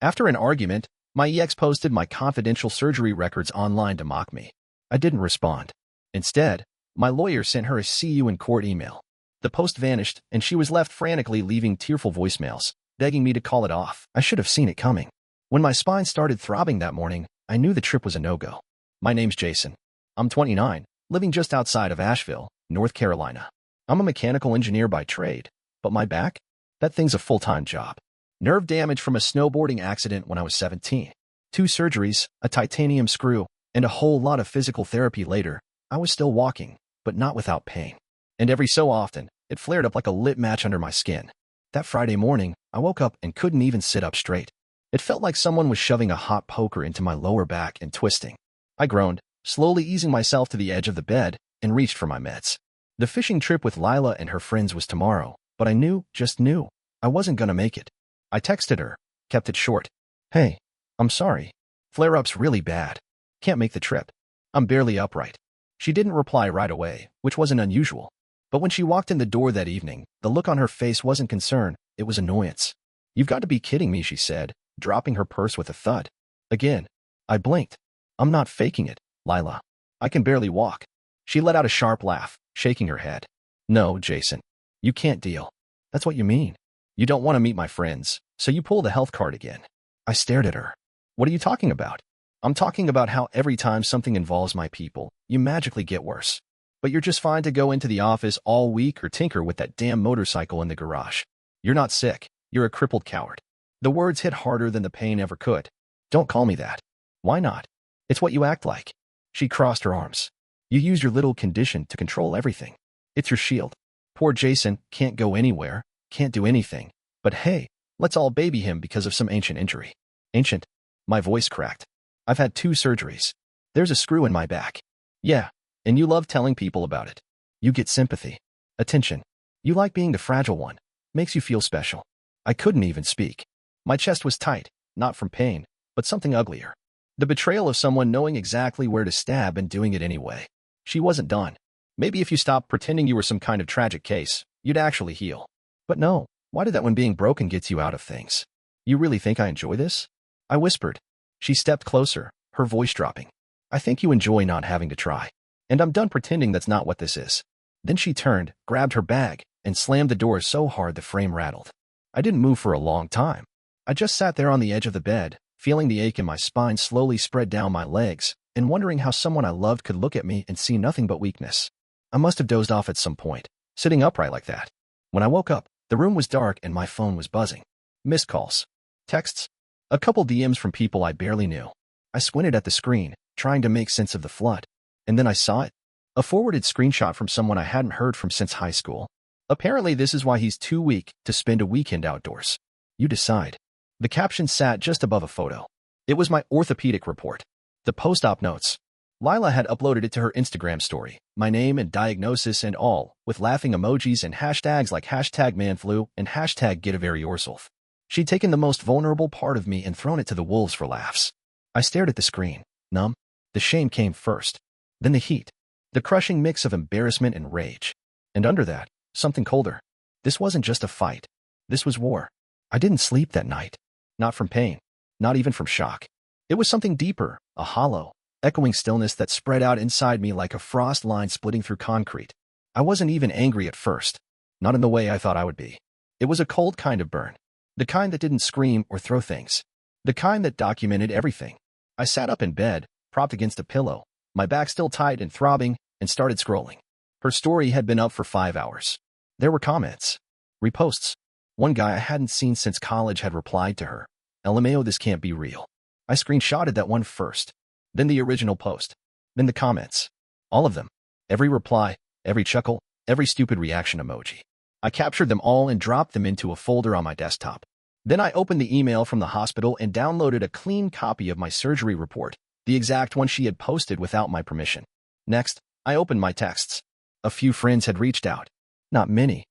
After an argument, my ex posted my confidential surgery records online to mock me. I didn't respond. Instead, my lawyer sent her a "see you in court" email. The post vanished, and she was left frantically leaving tearful voicemails, begging me to call it off. I should have seen it coming. When my spine started throbbing that morning, I knew the trip was a no-go. My name's Jason. I'm 29, living just outside of Asheville, North Carolina. I'm a mechanical engineer by trade, but my back? That thing's a full-time job. Nerve damage from a snowboarding accident when I was 17. 2 surgeries, a titanium screw, and a whole lot of physical therapy later, I was still walking, but not without pain. And every so often, it flared up like a lit match under my skin. That Friday morning, I woke up and couldn't even sit up straight. It felt like someone was shoving a hot poker into my lower back and twisting. I groaned, slowly easing myself to the edge of the bed, and reached for my meds. The fishing trip with Lila and her friends was tomorrow, but I just knew, I wasn't gonna make it. I texted her, kept it short. "Hey, I'm sorry. Flare-up's really bad. Can't make the trip. I'm barely upright." She didn't reply right away, which wasn't unusual. But when she walked in the door that evening, the look on her face wasn't concern, it was annoyance. "You've got to be kidding me," she said, dropping her purse with a thud. Again, I blinked. "I'm not faking it, Lila. I can barely walk." She let out a sharp laugh, shaking her head. "No, Jason. You can't deal. That's what you mean. You don't want to meet my friends, so you pull the health card again." I stared at her. "What are you talking about?" "I'm talking about how every time something involves my people, you magically get worse. But you're just fine to go into the office all week or tinker with that damn motorcycle in the garage. You're not sick. You're a crippled coward." The words hit harder than the pain ever could. "Don't call me that." "Why not? It's what you act like." She crossed her arms. "You use your little condition to control everything. It's your shield. Poor Jason can't go anywhere, can't do anything. But hey, let's all baby him because of some ancient injury." "Ancient?" My voice cracked. "I've had 2 surgeries. There's a screw in my back." "Yeah, and you love telling people about it. You get sympathy, attention. You like being the fragile one. Makes you feel special." I couldn't even speak. My chest was tight, not from pain, but something uglier. The betrayal of someone knowing exactly where to stab and doing it anyway. She wasn't done. Maybe if you stopped pretending you were some kind of tragic case, you'd actually heal. But no, why did that when being broken gets you out of things? "You really think I enjoy this?" I whispered. She stepped closer, her voice dropping. "I think you enjoy not having to try. And I'm done pretending that's not what this is." Then she turned, grabbed her bag, and slammed the door so hard the frame rattled. I didn't move for a long time. I just sat there on the edge of the bed, feeling the ache in my spine slowly spread down my legs, and wondering how someone I loved could look at me and see nothing but weakness. I must have dozed off at some point, sitting upright like that. When I woke up, the room was dark and my phone was buzzing. Missed calls. Texts. A couple DMs from people I barely knew. I squinted at the screen, trying to make sense of the flood. And then I saw it. A forwarded screenshot from someone I hadn't heard from since high school. Apparently this is why he's too weak to spend a weekend outdoors. You decide. The caption sat just above a photo. It was my orthopedic report. The post-op notes. Lila had uploaded it to her Instagram story, my name and diagnosis and all, with laughing emojis and hashtags like #manflu and #getaveryyourself. She'd taken the most vulnerable part of me and thrown it to the wolves for laughs. I stared at the screen, numb. The shame came first. Then the heat. The crushing mix of embarrassment and rage. And under that, something colder. This wasn't just a fight. This was war. I didn't sleep that night. Not from pain. Not even from shock. It was something deeper, a hollow, echoing stillness that spread out inside me like a frost line splitting through concrete. I wasn't even angry at first. Not in the way I thought I would be. It was a cold kind of burn. The kind that didn't scream or throw things. The kind that documented everything. I sat up in bed, propped against a pillow, my back still tight and throbbing, and started scrolling. Her story had been up for 5 hours. There were comments. Reposts. One guy I hadn't seen since college had replied to her. "LMAO, this can't be real." I screenshotted that one first. Then the original post. Then the comments. All of them. Every reply, every chuckle, every stupid reaction emoji. I captured them all and dropped them into a folder on my desktop. Then I opened the email from the hospital and downloaded a clean copy of my surgery report, the exact one she had posted without my permission. Next, I opened my texts. A few friends had reached out. Not many.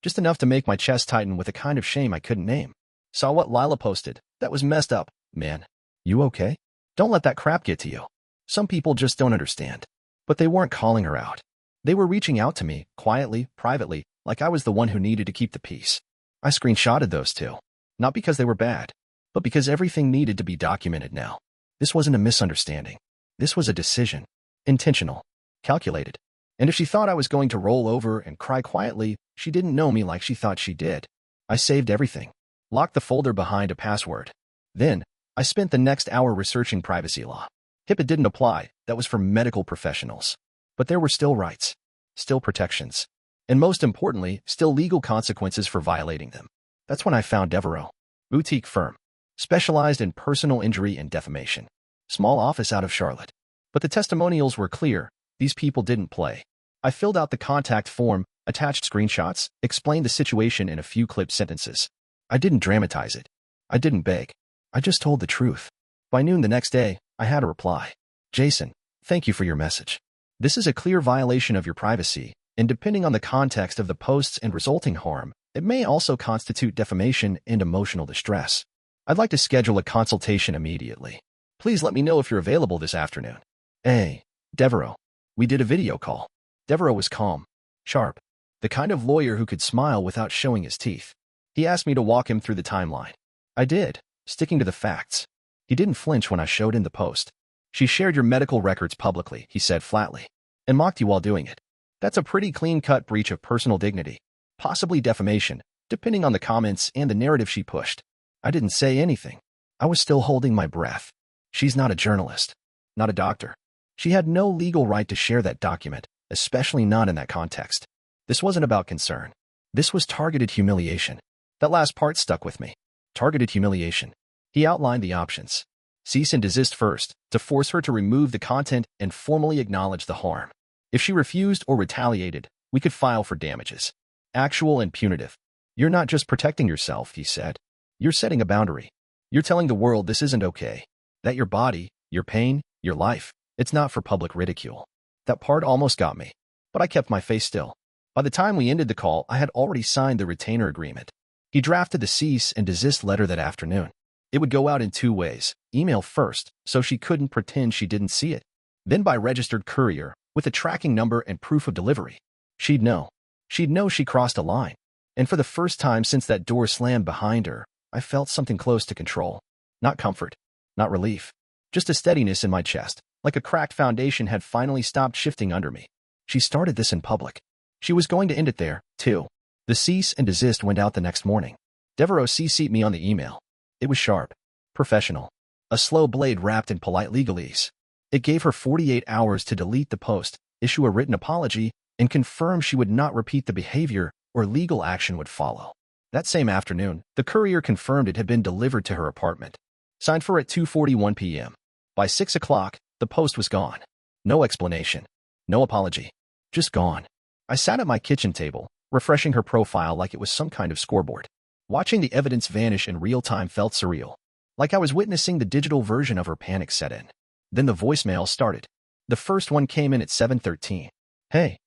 Just enough to make my chest tighten with a kind of shame I couldn't name. Saw what Lila posted. That was messed up, man. You okay? Don't let that crap get to you. Some people just don't understand. But they weren't calling her out. They were reaching out to me, quietly, privately, like I was the one who needed to keep the peace. I screenshotted those two. Not because they were bad, but because everything needed to be documented now. This wasn't a misunderstanding. This was a decision. Intentional. Calculated. And if she thought I was going to roll over and cry quietly, she didn't know me like she thought she did. I saved everything. Locked the folder behind a password. Then, I spent the next hour researching privacy law. HIPAA didn't apply. That was for medical professionals. But there were still rights. Still protections. And most importantly, still legal consequences for violating them. That's when I found Devereaux. Boutique firm. Specialized in personal injury and defamation. Small office out of Charlotte. But the testimonials were clear. These people didn't play. I filled out the contact form, attached screenshots, explained the situation in a few clipped sentences. I didn't dramatize it. I didn't beg. I just told the truth. By noon the next day, I had a reply. Jason, thank you for your message. This is a clear violation of your privacy, and depending on the context of the posts and resulting harm, it may also constitute defamation and emotional distress. I'd like to schedule a consultation immediately. Please let me know if you're available this afternoon. A. Devereaux. We did a video call. Devereaux was calm, sharp, the kind of lawyer who could smile without showing his teeth. He asked me to walk him through the timeline. I did, sticking to the facts. He didn't flinch when I showed him the post. She shared your medical records publicly, he said flatly, and mocked you while doing it. That's a pretty clean-cut breach of personal dignity, possibly defamation, depending on the comments and the narrative she pushed. I didn't say anything. I was still holding my breath. She's not a journalist, not a doctor. She had no legal right to share that document, especially not in that context. This wasn't about concern. This was targeted humiliation. That last part stuck with me. Targeted humiliation. He outlined the options. Cease and desist first, to force her to remove the content and formally acknowledge the harm. If she refused or retaliated, we could file for damages. Actual and punitive. You're not just protecting yourself, he said. You're setting a boundary. You're telling the world this isn't okay. That your body, your pain, your life, it's not for public ridicule. That part almost got me, but I kept my face still. By the time we ended the call, I had already signed the retainer agreement. He drafted the cease and desist letter that afternoon. It would go out in 2 ways. Email first, so she couldn't pretend she didn't see it. Then by registered courier, with a tracking number and proof of delivery. She'd know. She'd know she crossed a line. And for the first time since that door slammed behind her, I felt something close to control. Not comfort. Not relief. Just a steadiness in my chest, like a cracked foundation had finally stopped shifting under me. She started this in public. She was going to end it there, too. The cease and desist went out the next morning. Devereaux CC'd me on the email. It was sharp. Professional. A slow blade wrapped in polite legalese. It gave her 48 hours to delete the post, issue a written apology, and confirm she would not repeat the behavior or legal action would follow. That same afternoon, the courier confirmed it had been delivered to her apartment. Signed for at 2:41 p.m. By 6 o'clock, the post was gone. No explanation. No apology. Just gone. I sat at my kitchen table, refreshing her profile like it was some kind of scoreboard. Watching the evidence vanish in real time felt surreal. Like I was witnessing the digital version of her panic set in. Then the voicemail started. The first one came in at 7:13. Hey,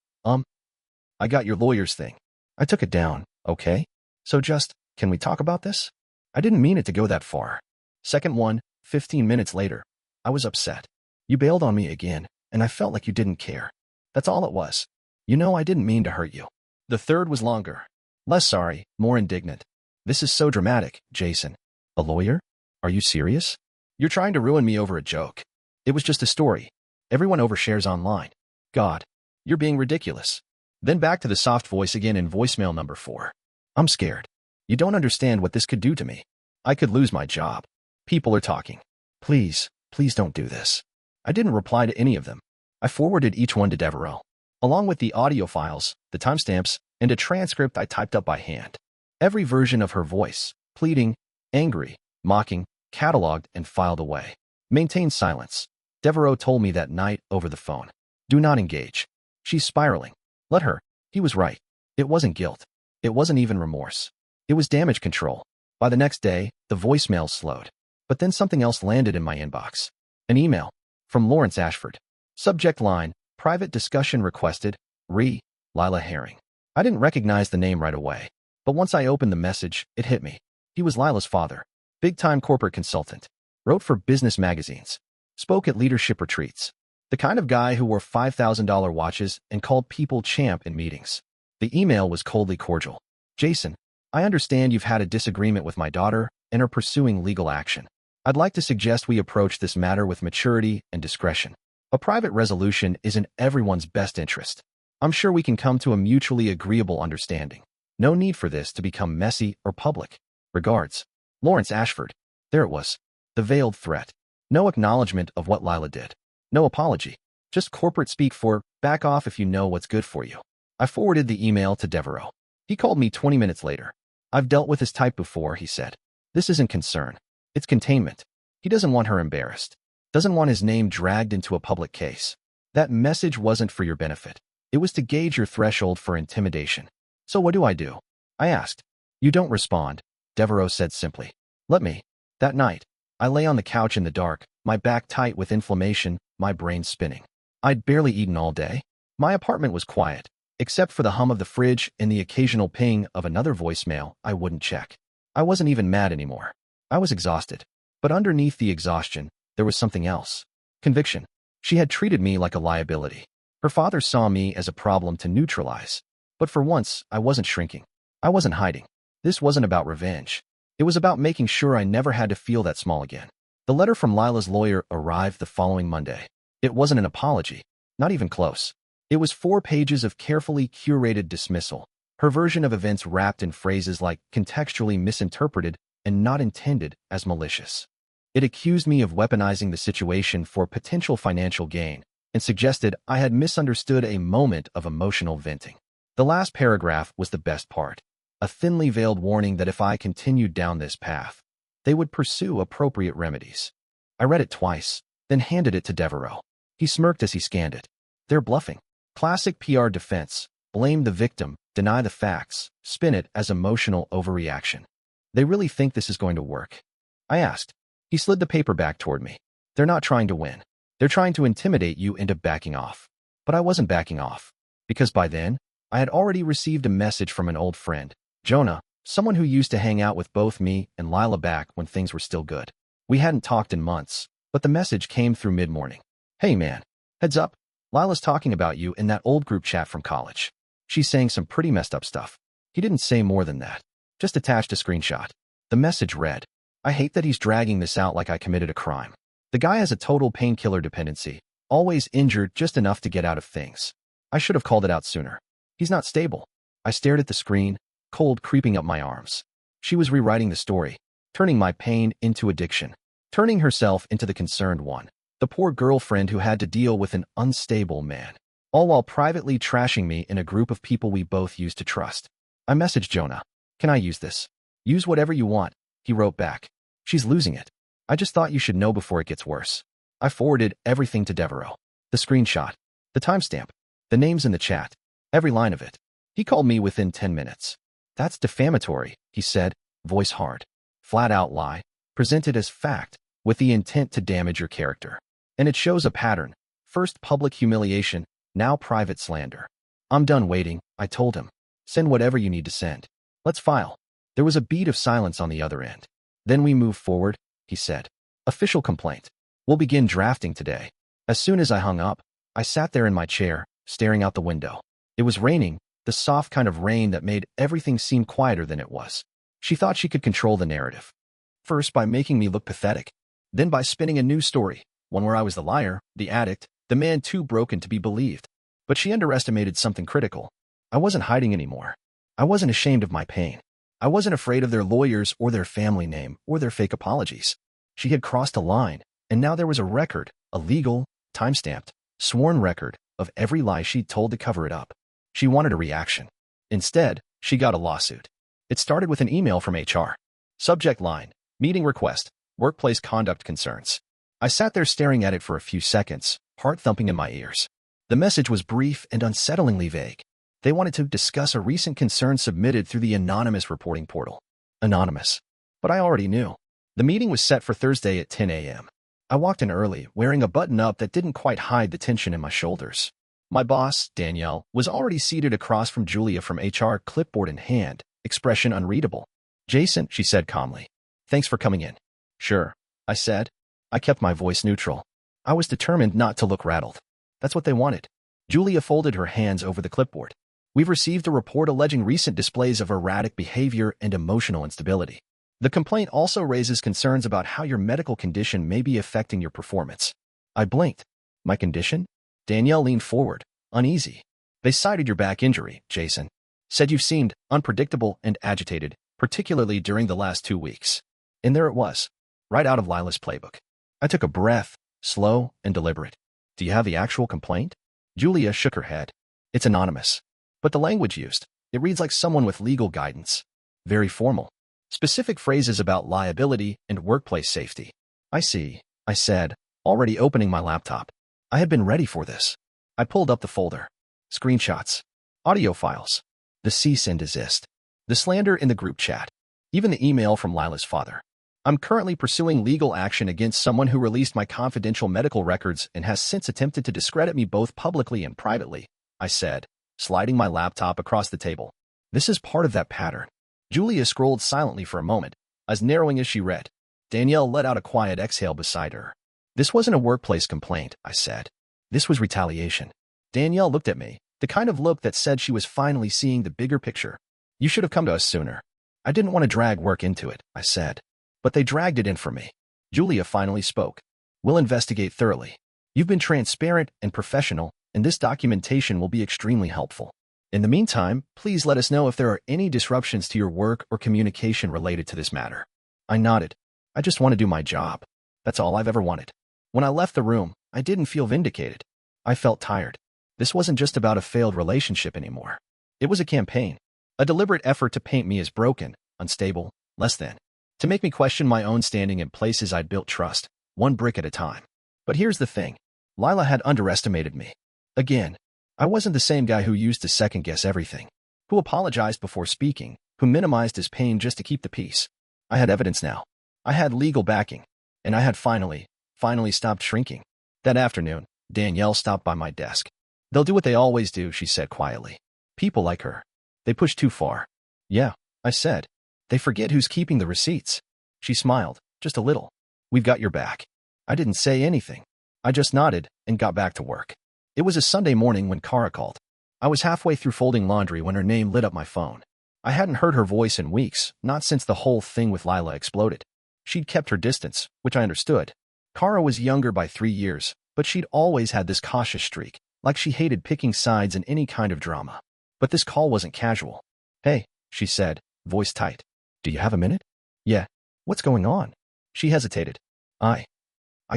I got your lawyer's thing. I took it down, okay? So just, can we talk about this? I didn't mean it to go that far. Second one, 15 minutes later. I was upset. You bailed on me again, and I felt like you didn't care. That's all it was. You know I didn't mean to hurt you. The third was longer. Less sorry, more indignant. This is so dramatic, Jason. A lawyer? Are you serious? You're trying to ruin me over a joke. It was just a story. Everyone overshares online. God, you're being ridiculous. Then back to the soft voice again in voicemail number 4. I'm scared. You don't understand what this could do to me. I could lose my job. People are talking. Please, please don't do this. I didn't reply to any of them. I forwarded each one to Devereaux, along with the audio files, the timestamps, and a transcript I typed up by hand. Every version of her voice, pleading, angry, mocking, cataloged and filed away. Maintain silence. Devereaux told me that night over the phone. Do not engage. She's spiraling. Let her. He was right. It wasn't guilt. It wasn't even remorse. It was damage control. By the next day, the voicemail slowed. But then something else landed in my inbox. An email. From Lawrence Ashford. Subject line, private discussion requested, Lila Herring. I didn't recognize the name right away. But once I opened the message, it hit me. He was Lila's father. Big-time corporate consultant. Wrote for business magazines. Spoke at leadership retreats. The kind of guy who wore $5,000 watches and called people champ in meetings. The email was coldly cordial. Jason, I understand you've had a disagreement with my daughter, and are pursuing legal action. I'd like to suggest we approach this matter with maturity and discretion. A private resolution is in everyone's best interest. I'm sure we can come to a mutually agreeable understanding. No need for this to become messy or public. Regards, Lawrence Ashford. There it was. The veiled threat. No acknowledgement of what Lila did. No apology. Just corporate speak for, back off if you know what's good for you. I forwarded the email to Devereaux. He called me 20 minutes later. I've dealt with this type before, he said. This isn't concern. It's containment. He doesn't want her embarrassed. Doesn't want his name dragged into a public case. That message wasn't for your benefit. It was to gauge your threshold for intimidation. So what do? I asked. You don't respond, Devereaux said simply. Let me. That night, I lay on the couch in the dark, my back tight with inflammation, my brain spinning. I'd barely eaten all day. My apartment was quiet, except for the hum of the fridge and the occasional ping of another voicemail I wouldn't check. I wasn't even mad anymore. I was exhausted. But underneath the exhaustion, there was something else. Conviction. She had treated me like a liability. Her father saw me as a problem to neutralize. But for once, I wasn't shrinking. I wasn't hiding. This wasn't about revenge. It was about making sure I never had to feel that small again. The letter from Lila's lawyer arrived the following Monday. It wasn't an apology. Not even close. It was 4 pages of carefully curated dismissal. Her version of events wrapped in phrases like contextually misinterpreted and not intended as malicious. It accused me of weaponizing the situation for potential financial gain and suggested I had misunderstood a moment of emotional venting. The last paragraph was the best part. A thinly veiled warning that if I continued down this path, they would pursue appropriate remedies. I read it twice, then handed it to Devereaux. He smirked as he scanned it. They're bluffing. Classic PR defense. Blame the victim, deny the facts, spin it as emotional overreaction. They really think this is going to work? I asked. He slid the paper back toward me. They're not trying to win. They're trying to intimidate you into backing off. But I wasn't backing off. Because by then, I had already received a message from an old friend, Jonah, someone who used to hang out with both me and Lila back when things were still good. We hadn't talked in months, but the message came through mid-morning. Hey man, heads up. Lila's talking about you in that old group chat from college. She's saying some pretty messed up stuff. He didn't say more than that. Just attached a screenshot. The message read, I hate that he's dragging this out like I committed a crime. The guy has a total painkiller dependency, always injured just enough to get out of things. I should have called it out sooner. He's not stable. I stared at the screen, cold creeping up my arms. She was rewriting the story, turning my pain into addiction, turning herself into the concerned one, the poor girlfriend who had to deal with an unstable man, all while privately trashing me in a group of people we both used to trust. I messaged Jonah. Can I use this? Use whatever you want, he wrote back. She's losing it. I just thought you should know before it gets worse. I forwarded everything to Devereaux. The screenshot, the timestamp, the names in the chat, every line of it. He called me within 10 minutes. That's defamatory, he said, voice hard. Flat out lie, presented as fact, with the intent to damage your character. And it shows a pattern. First public humiliation, now private slander. I'm done waiting, I told him. Send whatever you need to send. Let's file. There was a beat of silence on the other end. Then we move forward, he said. Official complaint. We'll begin drafting today. As soon as I hung up, I sat there in my chair, staring out the window. It was raining, the soft kind of rain that made everything seem quieter than it was. She thought she could control the narrative. First by making me look pathetic, then by spinning a new story, one where I was the liar, the addict, the man too broken to be believed. But she underestimated something critical. I wasn't hiding anymore. I wasn't ashamed of my pain. I wasn't afraid of their lawyers or their family name or their fake apologies. She had crossed a line, and now there was a record, a legal, time-stamped, sworn record of every lie she'd told to cover it up. She wanted a reaction. Instead, she got a lawsuit. It started with an email from HR. Subject line, meeting request, workplace conduct concerns. I sat there staring at it for a few seconds, heart thumping in my ears. The message was brief and unsettlingly vague. They wanted to discuss a recent concern submitted through the anonymous reporting portal. Anonymous. But I already knew. The meeting was set for Thursday at 10 a.m. I walked in early, wearing a button-up that didn't quite hide the tension in my shoulders. My boss, Danielle, was already seated across from Julia from HR, clipboard in hand, expression unreadable. Jason, she said calmly. Thanks for coming in. Sure, I said. I kept my voice neutral. I was determined not to look rattled. That's what they wanted. Julia folded her hands over the clipboard. We've received a report alleging recent displays of erratic behavior and emotional instability. The complaint also raises concerns about how your medical condition may be affecting your performance. I blinked. My condition? Danielle leaned forward, uneasy. They cited your back injury, Jason. Said you've seemed unpredictable and agitated, particularly during the last 2 weeks. And there it was, right out of Lila's playbook. I took a breath, slow and deliberate. Do you have the actual complaint? Julia shook her head. It's anonymous. But the language used, it reads like someone with legal guidance. Very formal. Specific phrases about liability and workplace safety. I see, I said, already opening my laptop. I had been ready for this. I pulled up the folder. Screenshots. Audio files. The cease and desist. The slander in the group chat. Even the email from Lila's father. I'm currently pursuing legal action against someone who released my confidential medical records and has since attempted to discredit me both publicly and privately, I said, sliding my laptop across the table. This is part of that pattern. Julia scrolled silently for a moment, as narrowing as she read. Danielle let out a quiet exhale beside her. This wasn't a workplace complaint, I said. This was retaliation. Danielle looked at me, the kind of look that said she was finally seeing the bigger picture. You should have come to us sooner. I didn't want to drag work into it, I said. But they dragged it in for me. Julia finally spoke. We'll investigate thoroughly. You've been transparent and professional, and this documentation will be extremely helpful. In the meantime, please let us know if there are any disruptions to your work or communication related to this matter. I nodded. I just want to do my job. That's all I've ever wanted. When I left the room, I didn't feel vindicated. I felt tired. This wasn't just about a failed relationship anymore. It was a campaign. A deliberate effort to paint me as broken, unstable, less than. To make me question my own standing in places I'd built trust, one brick at a time. But here's the thing. Lila had underestimated me. Again, I wasn't the same guy who used to second-guess everything, who apologized before speaking, who minimized his pain just to keep the peace. I had evidence now. I had legal backing. And I had finally stopped shrinking. That afternoon, Danielle stopped by my desk. They'll do what they always do, she said quietly. People like her. They push too far. Yeah, I said. They forget who's keeping the receipts. She smiled, just a little. We've got your back. I didn't say anything. I just nodded and got back to work. It was a Sunday morning when Kara called. I was halfway through folding laundry when her name lit up my phone. I hadn't heard her voice in weeks, not since the whole thing with Lila exploded. She'd kept her distance, which I understood. Kara was younger by 3 years, but she'd always had this cautious streak, like she hated picking sides in any kind of drama. But this call wasn't casual. Hey, she said, voice tight. Do you have a minute? Yeah. What's going on? She hesitated. I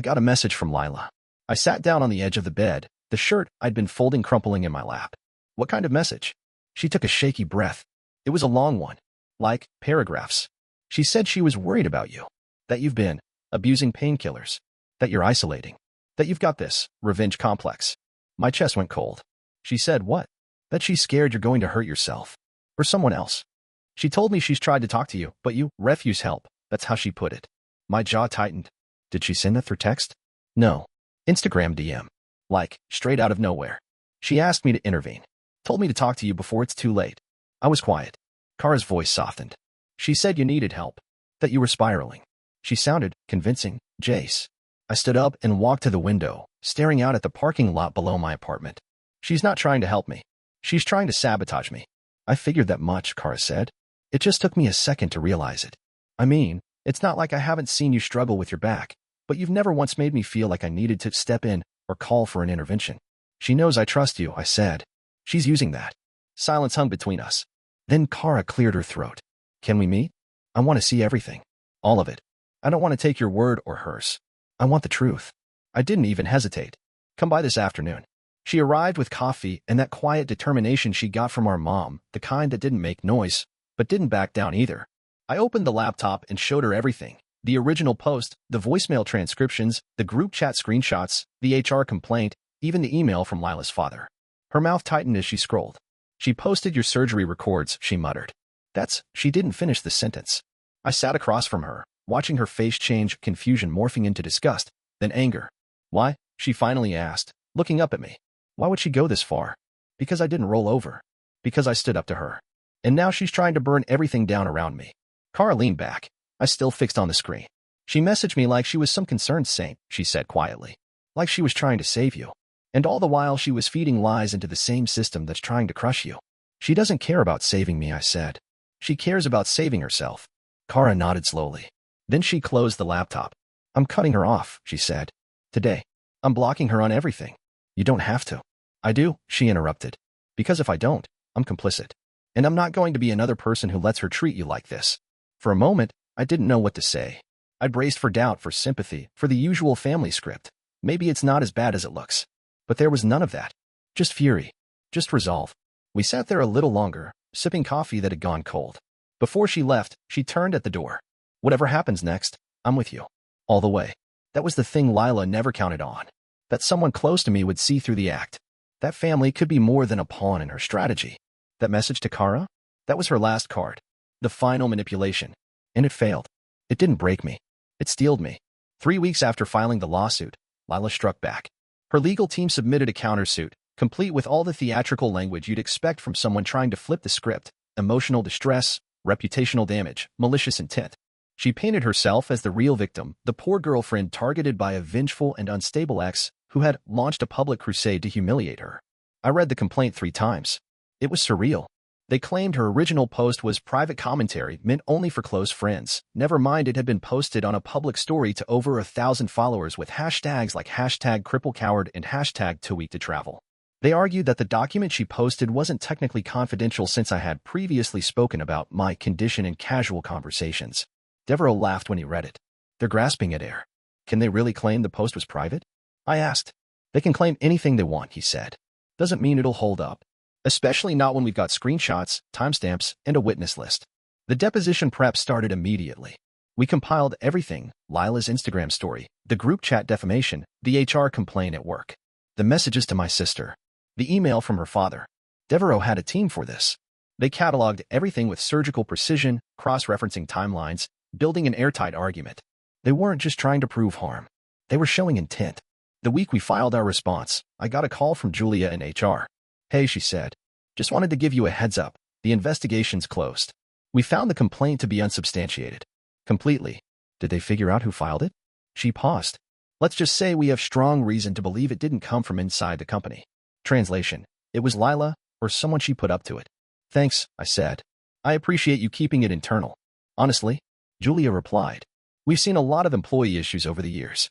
got a message from Lila. I sat down on the edge of the bed, the shirt I'd been folding crumpling in my lap. What kind of message? She took a shaky breath. It was a long one. Like paragraphs. She said she was worried about you. That you've been abusing painkillers. That you're isolating. That you've got this revenge complex. My chest went cold. She said what? That she's scared you're going to hurt yourself. Or someone else. She told me she's tried to talk to you, but you refuse help. That's how she put it. My jaw tightened. Did she send that through text? No. Instagram DM. Like, straight out of nowhere. She asked me to intervene. Told me to talk to you before it's too late. I was quiet. Kara's voice softened. She said you needed help. That you were spiraling. She sounded convincing. Jace. I stood up and walked to the window, staring out at the parking lot below my apartment. She's not trying to help me. She's trying to sabotage me. I figured that much, Kara said. It just took me a second to realize it. I mean, it's not like I haven't seen you struggle with your back, but you've never once made me feel like I needed to step in or call for an intervention. She knows I trust you, I said. She's using that. Silence hung between us. Then Kara cleared her throat. Can we meet? I want to see everything. All of it. I don't want to take your word or hers. I want the truth. I didn't even hesitate. Come by this afternoon. She arrived with coffee and that quiet determination she got from our mom, the kind that didn't make noise, but didn't back down either. I opened the laptop and showed her everything. The original post, the voicemail transcriptions, the group chat screenshots, the HR complaint, even the email from Lila's father. Her mouth tightened as she scrolled. She posted your surgery records, she muttered. She didn't finish the sentence. I sat across from her, watching her face change, confusion morphing into disgust, then anger. Why? She finally asked, looking up at me. Why would she go this far? Because I didn't roll over. Because I stood up to her. And now she's trying to burn everything down around me. Kara leaned back. I still fixed on the screen. She messaged me like she was some concerned saint, she said quietly. Like she was trying to save you. And all the while she was feeding lies into the same system that's trying to crush you. She doesn't care about saving me, I said. She cares about saving herself. Kara nodded slowly. Then she closed the laptop. I'm cutting her off, she said. Today. I'm blocking her on everything. You don't have to. I do, she interrupted. Because if I don't, I'm complicit. And I'm not going to be another person who lets her treat you like this. For a moment, I didn't know what to say. I braced for doubt, for sympathy, for the usual family script. Maybe it's not as bad as it looks. But there was none of that. Just fury. Just resolve. We sat there a little longer, sipping coffee that had gone cold. Before she left, she turned at the door. Whatever happens next, I'm with you. All the way. That was the thing Lila never counted on. That someone close to me would see through the act. That family could be more than a pawn in her strategy. That message to Kara? That was her last card. The final manipulation. And it failed. It didn't break me. It steeled me. 3 weeks after filing the lawsuit, Lila struck back. Her legal team submitted a countersuit, complete with all the theatrical language you'd expect from someone trying to flip the script: emotional distress, reputational damage, malicious intent. She painted herself as the real victim, the poor girlfriend targeted by a vengeful and unstable ex who had launched a public crusade to humiliate her. I read the complaint 3 times. It was surreal. They claimed her original post was private commentary meant only for close friends. Never mind, it had been posted on a public story to over 1,000 followers with hashtags like #cripplecoward and #too-weak-to-travel. They argued that the document she posted wasn't technically confidential since I had previously spoken about my condition in casual conversations. Devereaux laughed when he read it. They're grasping at air. Can they really claim the post was private? I asked. They can claim anything they want, he said. Doesn't mean it'll hold up. Especially not when we've got screenshots, timestamps, and a witness list. The deposition prep started immediately. We compiled everything: Lila's Instagram story, the group chat defamation, the HR complaint at work, the messages to my sister, the email from her father. Devereaux had a team for this. They cataloged everything with surgical precision, cross-referencing timelines, building an airtight argument. They weren't just trying to prove harm. They were showing intent. The week we filed our response, I got a call from Julia in HR. Hey, she said. Just wanted to give you a heads up. The investigation's closed. We found the complaint to be unsubstantiated. Completely. Did they figure out who filed it? She paused. Let's just say we have strong reason to believe it didn't come from inside the company. Translation. It was Lila, or someone she put up to it. Thanks, I said. I appreciate you keeping it internal. Honestly, Julia replied. We've seen a lot of employee issues over the years.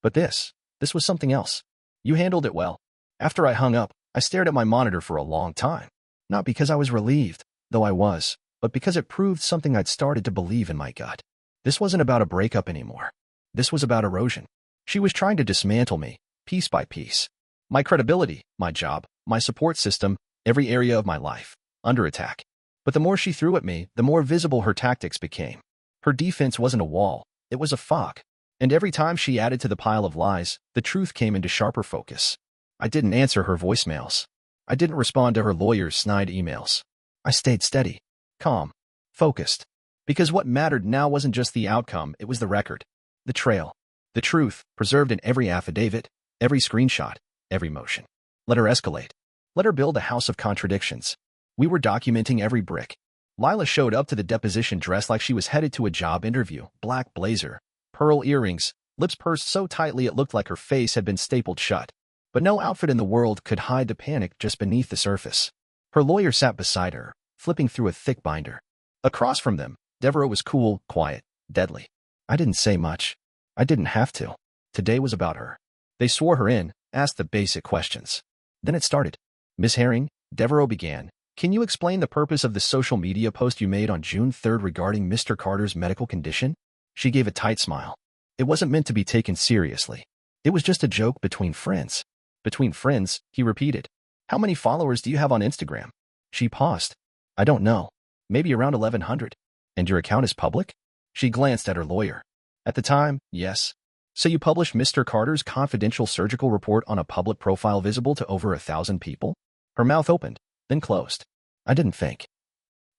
But this was something else. You handled it well. After I hung up, I stared at my monitor for a long time. Not because I was relieved, though I was, but because it proved something I'd started to believe in my gut. This wasn't about a breakup anymore. This was about erosion. She was trying to dismantle me, piece by piece. My credibility, my job, my support system, every area of my life, under attack. But the more she threw at me, the more visible her tactics became. Her defense wasn't a wall, it was a fog. And every time she added to the pile of lies, the truth came into sharper focus. I didn't answer her voicemails. I didn't respond to her lawyer's snide emails. I stayed steady, calm, focused. Because what mattered now wasn't just the outcome, it was the record, the trail, the truth, preserved in every affidavit, every screenshot, every motion. Let her escalate. Let her build a house of contradictions. We were documenting every brick. Lila showed up to the deposition dressed like she was headed to a job interview: black blazer, pearl earrings, lips pursed so tightly it looked like her face had been stapled shut. But no outfit in the world could hide the panic just beneath the surface. Her lawyer sat beside her, flipping through a thick binder. Across from them, Devereaux was cool, quiet, deadly. I didn't say much. I didn't have to. Today was about her. They swore her in, asked the basic questions. Then it started. Ms. Herring, Devereaux began, can you explain the purpose of the social media post you made on June 3rd regarding Mr. Carter's medical condition? She gave a tight smile. It wasn't meant to be taken seriously. It was just a joke between friends. Between friends, he repeated. How many followers do you have on Instagram? She paused. I don't know. Maybe around 1,100. And your account is public? She glanced at her lawyer. At the time, yes. So you published Mr. Carter's confidential surgical report on a public profile visible to over 1,000 people? Her mouth opened, then closed. I didn't think.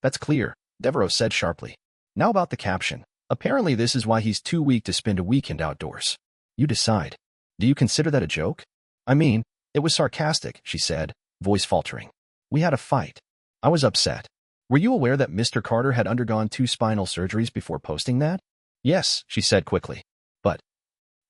That's clear, Devereaux said sharply. Now about the caption. Apparently this is why he's too weak to spend a weekend outdoors. You decide. Do you consider that a joke? I mean, it was sarcastic, she said, voice faltering. We had a fight. I was upset. Were you aware that Mr. Carter had undergone 2 spinal surgeries before posting that? Yes, she said quickly. But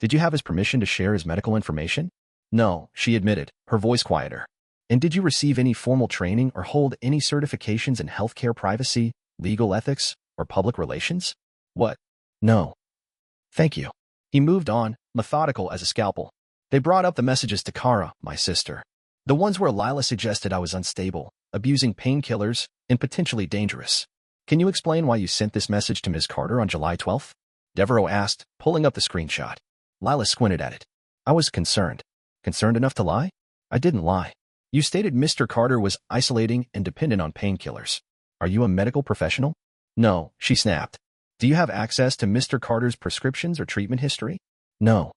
did you have his permission to share his medical information? No, she admitted, her voice quieter. And did you receive any formal training or hold any certifications in healthcare privacy, legal ethics, or public relations? What? No. Thank you. He moved on, methodical as a scalpel. They brought up the messages to Kara, my sister. The ones where Lila suggested I was unstable, abusing painkillers, and potentially dangerous. Can you explain why you sent this message to Ms. Carter on July 12th? Devereaux asked, pulling up the screenshot. Lila squinted at it. I was concerned. Concerned enough to lie? I didn't lie. You stated Mr. Carter was isolating and dependent on painkillers. Are you a medical professional? No, she snapped. Do you have access to Mr. Carter's prescriptions or treatment history? No.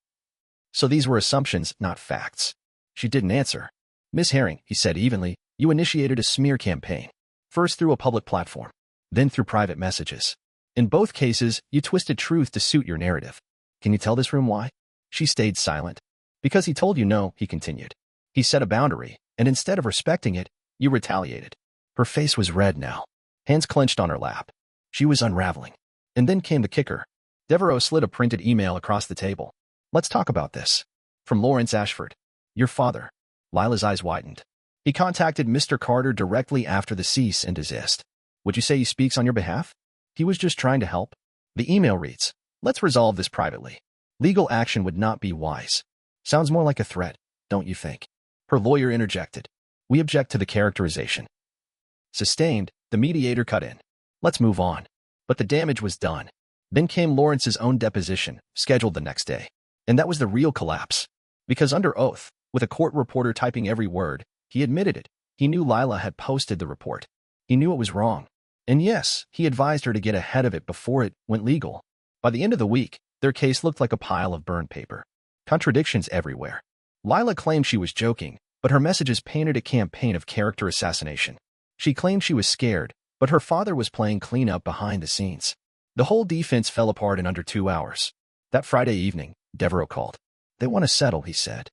So these were assumptions, not facts. She didn't answer. Miss Herring, he said evenly, you initiated a smear campaign. First through a public platform, then through private messages. In both cases, you twisted truth to suit your narrative. Can you tell this room why? She stayed silent. Because he told you no, he continued. He set a boundary, and instead of respecting it, you retaliated. Her face was red now. Hands clenched on her lap. She was unraveling. And then came the kicker. Devereaux slid a printed email across the table. Let's talk about this. From Lawrence Ashford. Your father. Lila's eyes widened. He contacted Mr. Carter directly after the cease and desist. Would you say he speaks on your behalf? He was just trying to help. The email reads, let's resolve this privately. Legal action would not be wise. Sounds more like a threat, don't you think? Her lawyer interjected. We object to the characterization. Sustained, the mediator cut in. Let's move on. But the damage was done. Then came Lawrence's own deposition, scheduled the next day. And that was the real collapse. Because under oath, with a court reporter typing every word, he admitted it. He knew Lila had posted the report. He knew it was wrong. And yes, he advised her to get ahead of it before it went legal. By the end of the week, their case looked like a pile of burned paper. Contradictions everywhere. Lila claimed she was joking, but her messages painted a campaign of character assassination. She claimed she was scared, but her father was playing cleanup behind the scenes. The whole defense fell apart in under 2 hours. That Friday evening, Devereaux called. They want to settle, he said.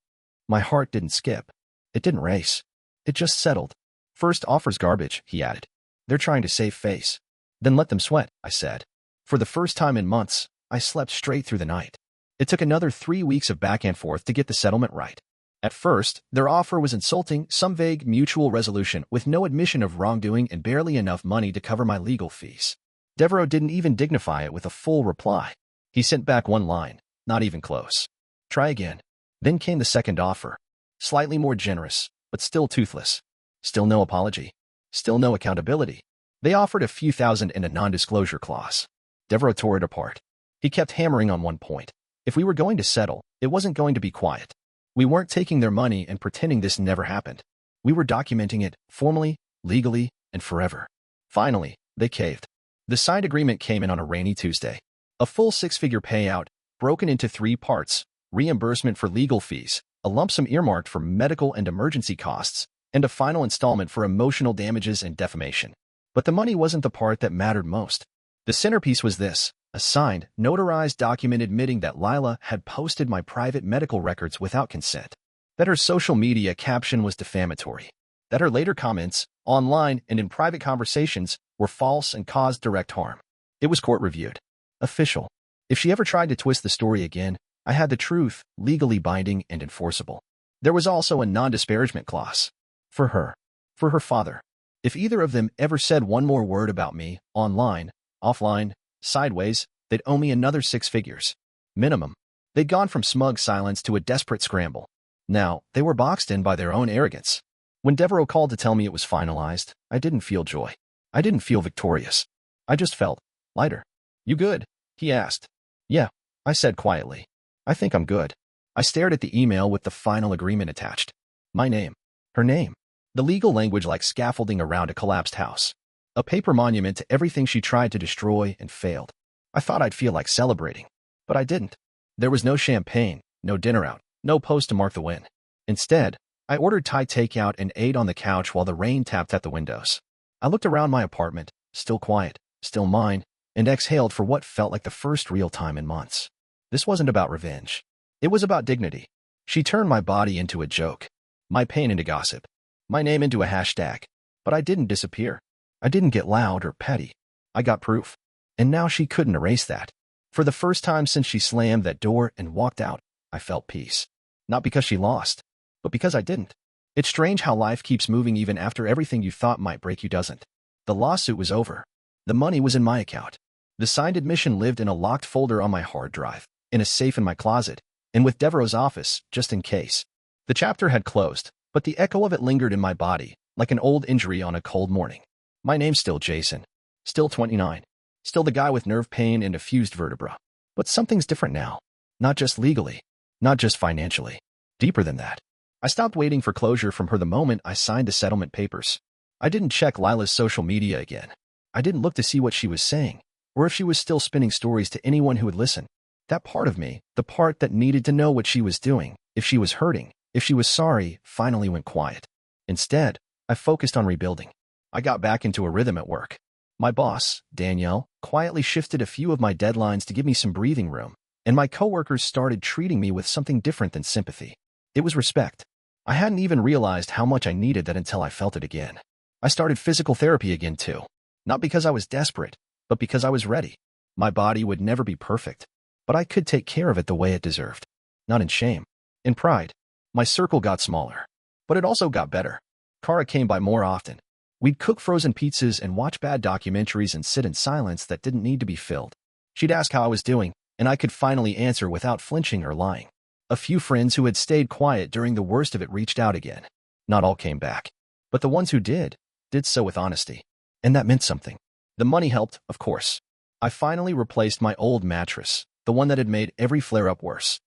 My heart didn't skip. It didn't race. It just settled. First offer's garbage, he added. They're trying to save face. Then let them sweat, I said. For the first time in months, I slept straight through the night. It took another 3 weeks of back and forth to get the settlement right. At first, their offer was insulting, some vague mutual resolution with no admission of wrongdoing and barely enough money to cover my legal fees. Devereaux didn't even dignify it with a full reply. He sent back one line, not even close. Try again. Then came the second offer. Slightly more generous, but still toothless. Still no apology. Still no accountability. They offered a few thousand and a non-disclosure clause. Devereaux tore it apart. He kept hammering on one point. If we were going to settle, it wasn't going to be quiet. We weren't taking their money and pretending this never happened. We were documenting it, formally, legally, and forever. Finally, they caved. The signed agreement came in on a rainy Tuesday. A full 6-figure payout, broken into 3 parts, reimbursement for legal fees, a lump sum earmarked for medical and emergency costs, and a final installment for emotional damages and defamation. But the money wasn't the part that mattered most. The centerpiece was this, a signed, notarized document admitting that Lila had posted my private medical records without consent, that her social media caption was defamatory, that her later comments, online and in private conversations, were false and caused direct harm. It was court-reviewed. Official. If she ever tried to twist the story again, I had the truth, legally binding and enforceable. There was also a non-disparagement clause. For her. For her father. If either of them ever said one more word about me, online, offline, sideways, they'd owe me another 6 figures. Minimum. They'd gone from smug silence to a desperate scramble. Now, they were boxed in by their own arrogance. When Devereaux called to tell me it was finalized, I didn't feel joy. I didn't feel victorious. I just felt lighter. You good? He asked. Yeah, I said quietly. I think I'm good. I stared at the email with the final agreement attached. My name. Her name. The legal language like scaffolding around a collapsed house. A paper monument to everything she tried to destroy and failed. I thought I'd feel like celebrating, but I didn't. There was no champagne, no dinner out, no post to mark the win. Instead, I ordered Thai takeout and ate on the couch while the rain tapped at the windows. I looked around my apartment, still quiet, still mine, and exhaled for what felt like the first real time in months. This wasn't about revenge. It was about dignity. She turned my body into a joke, my pain into gossip, my name into a hashtag. But I didn't disappear. I didn't get loud or petty. I got proof. And now she couldn't erase that. For the first time since she slammed that door and walked out, I felt peace. Not because she lost, but because I didn't. It's strange how life keeps moving even after everything you thought might break you doesn't. The lawsuit was over. The money was in my account. The signed admission lived in a locked folder on my hard drive, in a safe in my closet, and with Devereaux's office, just in case. The chapter had closed, but the echo of it lingered in my body, like an old injury on a cold morning. My name's still Jason. Still 29. Still the guy with nerve pain and a fused vertebra. But something's different now. Not just legally. Not just financially. Deeper than that. I stopped waiting for closure from her the moment I signed the settlement papers. I didn't check Lila's social media again. I didn't look to see what she was saying, or if she was still spinning stories to anyone who would listen. That part of me, the part that needed to know what she was doing, if she was hurting, if she was sorry, finally went quiet. Instead, I focused on rebuilding. I got back into a rhythm at work. My boss, Danielle, quietly shifted a few of my deadlines to give me some breathing room, and my coworkers started treating me with something different than sympathy. It was respect. I hadn't even realized how much I needed that until I felt it again. I started physical therapy again too. Not because I was desperate, but because I was ready. My body would never be perfect, but I could take care of it the way it deserved. Not in shame. In pride. My circle got smaller. But it also got better. Kara came by more often. We'd cook frozen pizzas and watch bad documentaries and sit in silence that didn't need to be filled. She'd ask how I was doing, and I could finally answer without flinching or lying. A few friends who had stayed quiet during the worst of it reached out again. Not all came back. But the ones who did so with honesty. And that meant something. The money helped, of course. I finally replaced my old mattress, the one that had made every flare-up worse.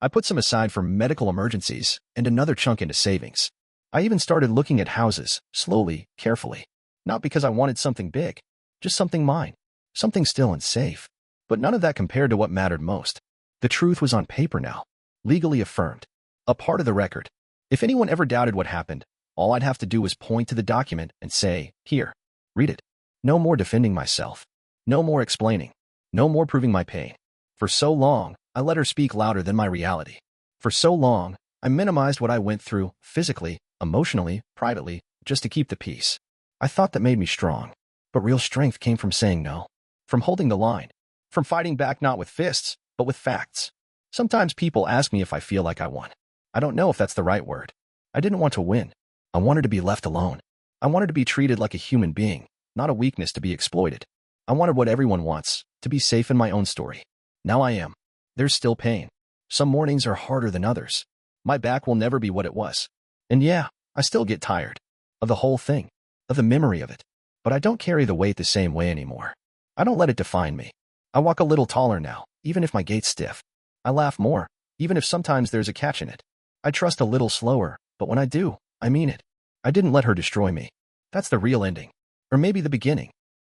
I put some aside for medical emergencies and another chunk into savings. I even started looking at houses, slowly, carefully. Not because I wanted something big, just something mine, something still and safe. But none of that compared to what mattered most. The truth was on paper now, legally affirmed, a part of the record. If anyone ever doubted what happened, all I'd have to do was point to the document and say, "Here, read it." No more defending myself. No more explaining. No more proving my pain. For so long, I let her speak louder than my reality. For so long, I minimized what I went through, physically, emotionally, privately, just to keep the peace. I thought that made me strong. But real strength came from saying no. From holding the line. From fighting back not with fists, but with facts. Sometimes people ask me if I feel like I won. I don't know if that's the right word. I didn't want to win. I wanted to be left alone. I wanted to be treated like a human being, not a weakness to be exploited. I wanted what everyone wants, to be safe in my own story. Now I am. There's still pain. Some mornings are harder than others. My back will never be what it was. And yeah, I still get tired. Of the whole thing. Of the memory of it. But I don't carry the weight the same way anymore. I don't let it define me. I walk a little taller now, even if my gait's stiff. I laugh more, even if sometimes there's a catch in it. I trust a little slower, but when I do, I mean it. I didn't let her destroy me. That's the real ending. Or maybe the beginning.